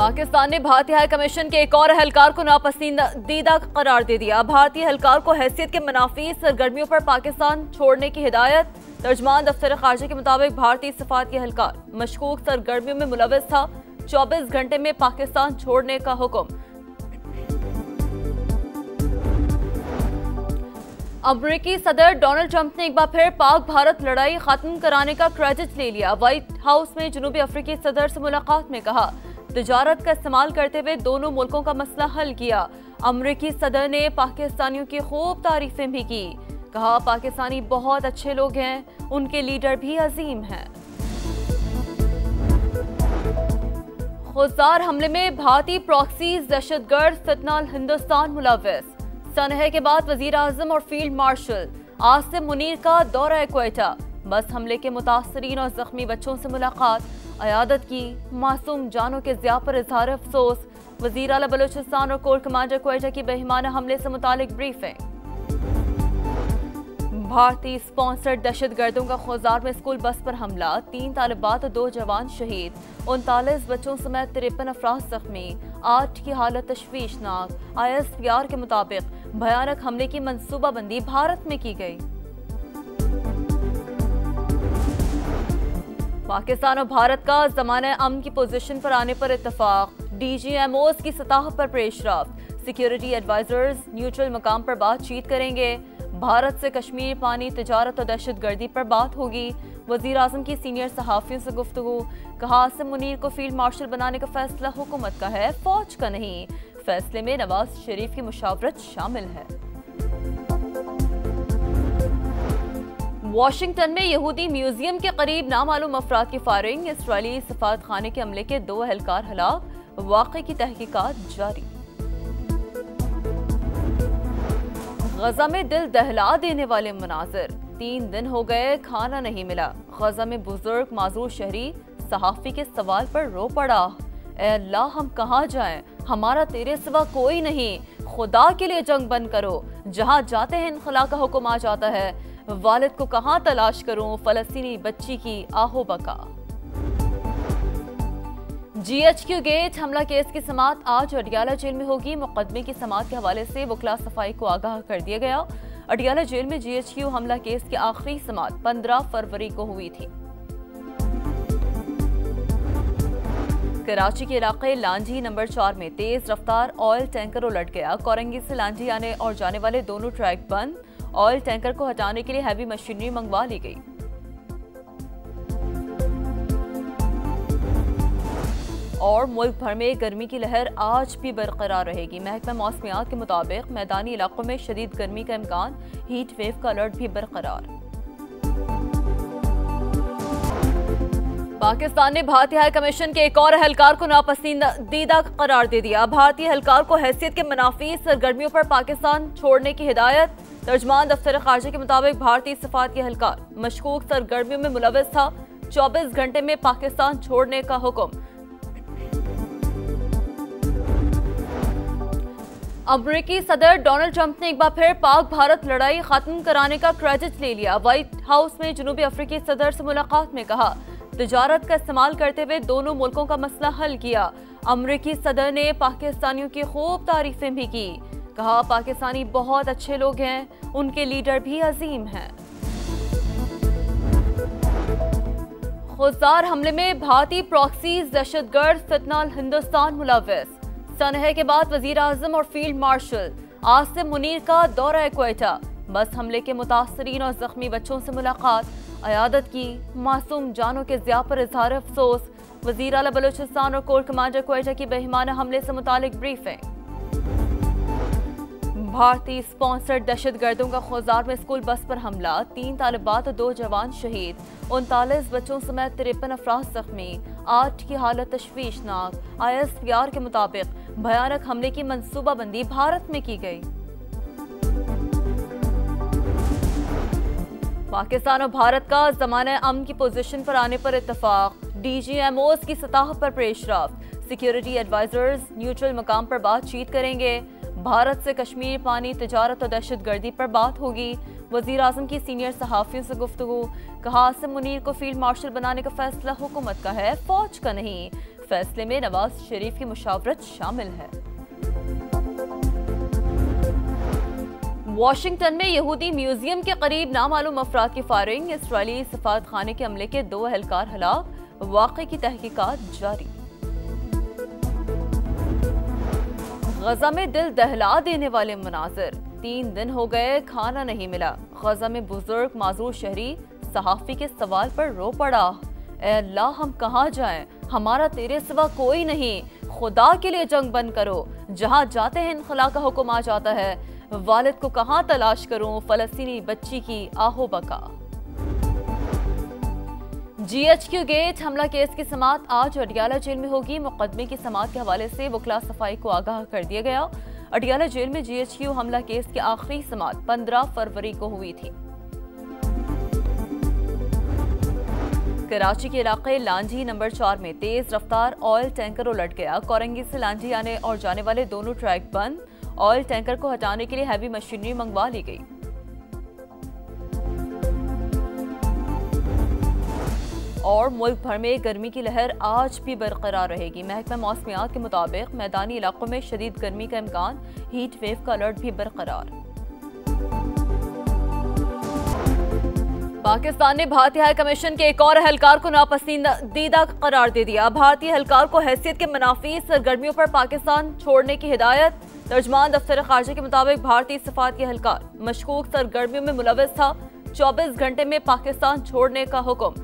पाकिस्तान ने भारतीय high commission के एक और एहलकार को नापसंदीदा करार दे दिया। भारतीय एहलकार को हैसियत के मुनाफी सरगर्मियों पर पाकिस्तान छोड़ने की हिदायत। तर्जमान दफ्तर खारजा के मुताबिक भारतीय सफारत के एहलकार मशकूक सरगर्मियों में मुलव्वस था। 24 घंटे में पाकिस्तान छोड़ने का हुक्म। अमेरिकी सदर डोनाल्ड ट्रंप ने एक बार फिर पाक भारत लड़ाई खत्म कराने का क्रेडिट ले लिया। व्हाइट हाउस में जनूबी अफ्रीकी सदर से मुलाकात में कहा, तिजारत का इस्तेमाल करते हुए दोनों मुल्कों का मसला हल किया। अमेरिकी सदर ने पाकिस्तानियों की खूब तारीफें भी की। कहा, पाकिस्तानी बहुत अच्छे लोग हैं, उनके लीडर भी अजीम हैं। खुजार हमले में भारतीय प्रॉक्सीज दहशतगर्द फितनाल हिंदुस्तान मुलव्वस। सनह के बाद वजीर आजम और फील्ड मार्शल आसिम मुनीर का दौरा क्वेटा। बस हमले के मुतासरीन और जख्मी बच्चों से मुलाकात। अयादत की मासूम जानों के ज़िया पर इजहार अफसोस। वजीर आला बलूचिस्तान और कोर कमांडर क्वेटा की बेईमाना हमले से मुतालिक ब्रीफिंग। भारतीय स्पॉन्सर्ड दहशतगर्दों का खुजार में स्कूल बस पर हमला। 3 तालिबात और 2 जवान शहीद। 39 बच्चों समेत 53 अफराद जख्मी। 8 की हालत तशवीशनाक। ISPR के मुताबिक भयानक हमले की मंसूबाबंदी भारत में की गई। पाकिस्तान और भारत का ज़माने अमन की पोजीशन पर आने पर इत्तफाक। DGMOs की सतह पर पेशरफ्त। सिक्योरिटी एडवाइजर्स न्यूट्रल मकाम पर बातचीत करेंगे। भारत से कश्मीर पानी तिजारत और दहशतगर्दी पर बात होगी। वजीर आजम की सीनियर सहाफ़ियों से गुफ्तगू। कहा, आसिम मुनीर को फील्ड मार्शल बनाने का फैसला हुकूमत का है, फौज का नहीं। फैसले में नवाज शरीफ की मुशावरत शामिल है। वाशिंगटन में यहूदी म्यूजियम के करीब नामालूम अफराद की फायरिंग। इसराइली सफारत खाने के हमले के 2 एहलकार हलाक। वाक़े की तहकीकात जारी। गजा में दिल दहला देने वाले मनाजिर। 3 दिन हो गए, खाना नहीं मिला। गजा में बुजुर्ग माजूर शहरी सहाफ़ी के सवाल पर रो पड़ा। ए अल्लाह, हम कहाँ जाएं? हमारा तेरे सिवा कोई नहीं। खुदा के लिए जंग बंद करो। जहाँ जाते हैं इनखला का हुक्म आ जाता है। वालिद को कहाँ तलाश करूं? फलस्तीनी बच्ची की आहो बका। GHQ गेट हमला केस की समाअत आज अडियाला जेल में होगी। मुकदमे की समाअत के हवाले से वकला सफाई को आगाह कर दिया गया। अडियाला जेल में GHQ हमला केस की आखिरी समाअत 15 फरवरी को हुई थी। कराची के इलाके लांझी नंबर 4 में तेज रफ्तार ऑयल टैंकर उलट गया। कोरंगी से लांझी आने और जाने वाले दोनों ट्रैक बंद। ऑयल टैंकर को हटाने के लिए हैवी मशीनरी मंगवा ली गई। और मुल्क भर में गर्मी की लहर आज भी बरकरार रहेगी। महकमा मौसमियात के मुताबिक मैदानी इलाकों में शदीद गर्मी का इम्कान। हीट वेव का अलर्ट भी बरकरार। पाकिस्तान ने भारतीय हाई कमीशन के एक और एहलकार को नापसंदीदा करार दे दिया। भारतीय एहलकार को हैसियत के मुनाफी सरगर्मियों पर पाकिस्तान छोड़ने की हिदायत। तर्जमान दफ्तर खारजा के मुताबिक भारतीय सफारत के एहलकार मशकूक सरगर्मियों में मुलव्वस था। 24 घंटे में पाकिस्तान छोड़ने का हुक्म। अमेरिकी सदर डोनाल्ड ट्रंप ने एक बार फिर पाक भारत लड़ाई खत्म कराने का क्रेडिट ले लिया। व्हाइट हाउस में जनूबी अफ्रीकी सदर से मुलाकात में कहा, तिजारत का इस्तेमाल करते हुए दोनों मुल्कों का मसला हल किया। अमेरिकी सदर ने पाकिस्तानियों की खूब तारीफें भी की। कहा, पाकिस्तानी बहुत अच्छे लोग हैं, उनके लीडर भी अजीम हैं। खुजार हमले में भारतीय प्रॉक्सीज दहशतगर्द फितनाल हिंदुस्तान मुलव्वस। सनह के बाद वजीर आजम और फील्ड मार्शल आसिम मुनीर का दौरा क्वेटा। बस हमले के मुतासरीन और जख्मी बच्चों से मुलाकात। अयादत की मासूम जानों के ज़िया पर इजहार अफसोस। वजीर आला बलूचिस्तान और कोर कमांडर क्वेटा की बेईमाना हमले से मुतालिक ब्रीफिंग। भारतीय स्पॉन्सर्ड दहशतगर्दों का खुजार में स्कूल बस पर हमला। 3 तालिबात और 2 जवान शहीद। 39 बच्चों समेत 53 अफराद जख्मी। 8 की हालत तशवीशनाक। ISPR के मुताबिक भयानक हमले की मंसूबाबंदी भारत में की गई। पाकिस्तान और भारत का ज़माने अमन की पोजीशन पर आने पर इत्तफाक। DGMOs की सतह पर पेशरफ्त। सिक्योरिटी एडवाइजर्स न्यूट्रल मकाम पर बातचीत करेंगे। भारत से कश्मीर पानी तिजारत और दहशतगर्दी पर बात होगी। वजीर आजम की सीनियर सहाफियों से गुफ्तगू, कहा आसिम मुनीर को फील्ड मार्शल बनाने का फैसला हुकूमत का है, फौज का नहीं। फैसले में नवाज शरीफ की मुशावरत शामिल है। वाशिंगटन में यहूदी म्यूजियम के करीब नामालूम अफराद की फायरिंग, इसराइली सफारत खाने के हमले के 2 एहलकार हलाक, वाक़े की तहकीकात जारी। गजा में दिल दहला देने वाले मनाजिर, 3 दिन हो गए खाना नहीं मिला। गजा में बुजुर्ग माजूर शहरी सहाफी के सवाल पर रो पड़ा, ए अल्लाह हम कहाँ जाएं, हमारा तेरे सिवा कोई नहीं, खुदा के लिए जंग बंद करो, जहाँ जाते हैं इनखला का हुक्म आ जाता है, वालिद को कहाँ तलाश करूं, फलस्तीनी बच्ची की आहो बका। GHQ गेट हमला केस की समाअत आज अडियाला जेल में होगी। मुकदमे की समाअत के हवाले से वकला सफाई को आगाह कर दिया गया। अडियाला जेल में GHQ हमला केस की आखिरी समाअत 15 फरवरी को हुई थी। कराची के इलाके लांझी नंबर 4 में तेज रफ्तार ऑयल टैंकर उलट गया। कोरंगी से लांझी आने और जाने वाले दोनों ट्रैक बंद। ऑयल टैंकर को हटाने के लिए हैवी मशीनरी मंगवा ली गई। और मुल्क भर में गर्मी की लहर आज भी बरकरार रहेगी। महकमा मौसमियात के मुताबिक मैदानी इलाकों में शदीद गर्मी का इम्कान, हीट वेव का अलर्ट भी बरकरार। पाकिस्तान ने भारतीय हाई कमीशन के एक और एहलकार को नापसंदीदा करार दे दिया। भारतीय एहलकार को हैसियत के मुनाफी सरगर्मियों पर पाकिस्तान छोड़ने की हिदायत। तर्जमान दफ्तर खारजा के मुताबिक भारतीय सफारती एहलकार मशकूक सरगर्मियों में मुलव्वस था। 24 घंटे में पाकिस्तान छोड़ने का हुक्म।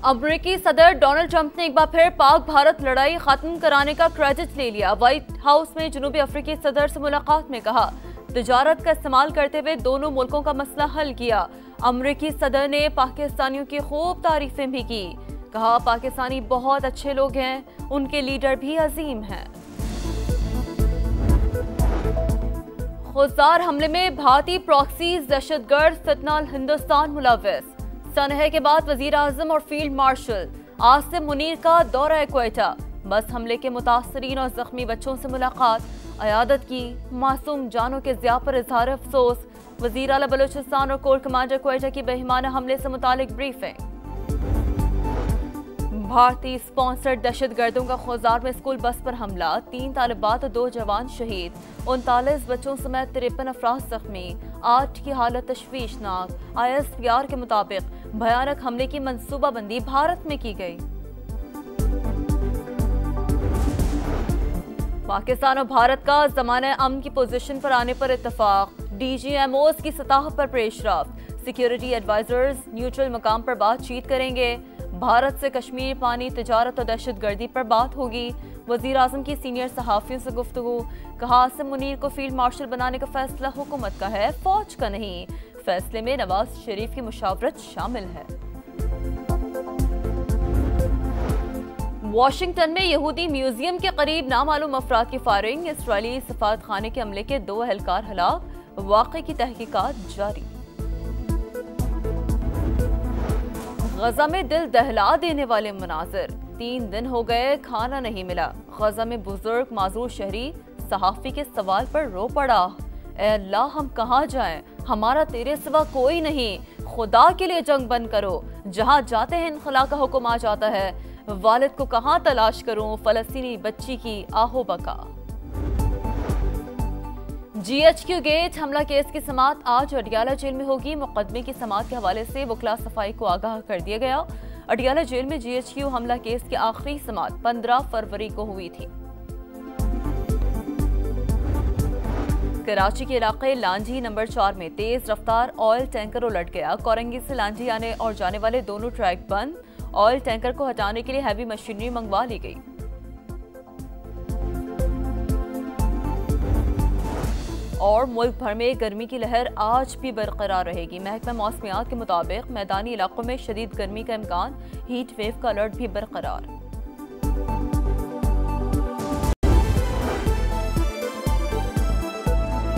अमेरिकी सदर डोनाल्ड ट्रंप ने एक बार फिर पाक भारत लड़ाई खत्म कराने का क्रेडिट ले लिया। व्हाइट हाउस में जनूबी अफ्रीकी सदर से मुलाकात में कहा, तिजारत का इस्तेमाल करते हुए दोनों मुल्कों का मसला हल किया। अमेरिकी सदर ने पाकिस्तानियों की खूब तारीफें भी की। कहा, पाकिस्तानी बहुत अच्छे लोग हैं, उनके लीडर भी अजीम हैं। खुजार हमले में भारतीय प्रॉक्सी दहशतगर्द फितनाल हिंदुस्तान मुलव्वस। सनह के बाद वजीर आजम और फील्ड मार्शल आसिम मुनीर का दौरा क्वेटा। बस हमले के मुतासरीन और जख्मी बच्चों से मुलाकात, अयादत की। मासूम जानों के ज़िया पर इजहार अफसोस। वजीर आला बलूचिस्तान और कोर कमांडर क्वेटा की बेईमाना हमले से मुतालिक ब्रीफिंग। भारतीय स्पॉन्सर्ड दहशतगर्दों का खुजार में स्कूल बस पर हमला, 3 तालिबात और 2 जवान शहीद। 39 बच्चों समेत 53 अफराद जख्मी, 8 की हालत तशवीशनाक। ISPR के मुताबिक भयानक हमले की मंसूबाबंदी भारत में की गई। पाकिस्तान और भारत का ज़माने अमन की पोजीशन पर आने पर इत्तफाक। DGMOs की सतह पर पेशरफ्त। सिक्योरिटी एडवाइजर्स न्यूट्रल मकाम पर बातचीत करेंगे। भारत से कश्मीर पानी तिजारत और दहशतगर्दी पर बात होगी। वजीर आजम की सीनियर सहाफियों से गुफ्तगू, कहा आसिम मुनीर को फील्ड मार्शल बनाने का फैसला हुकूमत का है, फौज का नहीं। फैसले में नवाज शरीफ की मुशावरत शामिल है। वाशिंगटन में यहूदी म्यूजियम के करीब नामालूम अफराद की फायरिंग, इसराइली सफारत खाने के हमले के 2 एहलकार हलाक, वाक़े की तहकीकात जारी। गजा में दिल दहला देने वाले मनाजिर, 3 दिन हो गए खाना नहीं मिला। गजा में बुजुर्ग माजूर शहरी सहाफी के सवाल पर रो पड़ा, ए अल्लाह हम कहाँ जाएं, हमारा तेरे सिवा कोई नहीं, खुदा के लिए जंग बंद करो, जहाँ जाते हैं इनखला का हुक्म आ जाता है, वालिद को कहाँ तलाश करूं, फलस्तीनी बच्ची की आहो बका। GHQ गेट हमला केस की समाअत आज अडियाला जेल में होगी। मुकदमे की समाअत के हवाले से वकला सफाई को आगाह कर दिया गया। अडियाला जेल में GHQ हमला केस की आखिरी समाअत 15 फरवरी को हुई थी। कराची के इलाके लांझी नंबर 4 में तेज रफ्तार ऑयल टैंकर उलट गया। कोरंगी से लांझी आने और जाने वाले दोनों ट्रैक बंद। ऑयल टैंकर को हटाने के लिए हैवी मशीनरी मंगवा ली गई। और मुल्क भर में गर्मी की लहर आज भी बरकरार रहेगी। महकमा मौसमियात के मुताबिक मैदानी इलाकों में शदीद गर्मी का इम्कान, हीट वेव का अलर्ट भी बरकरार।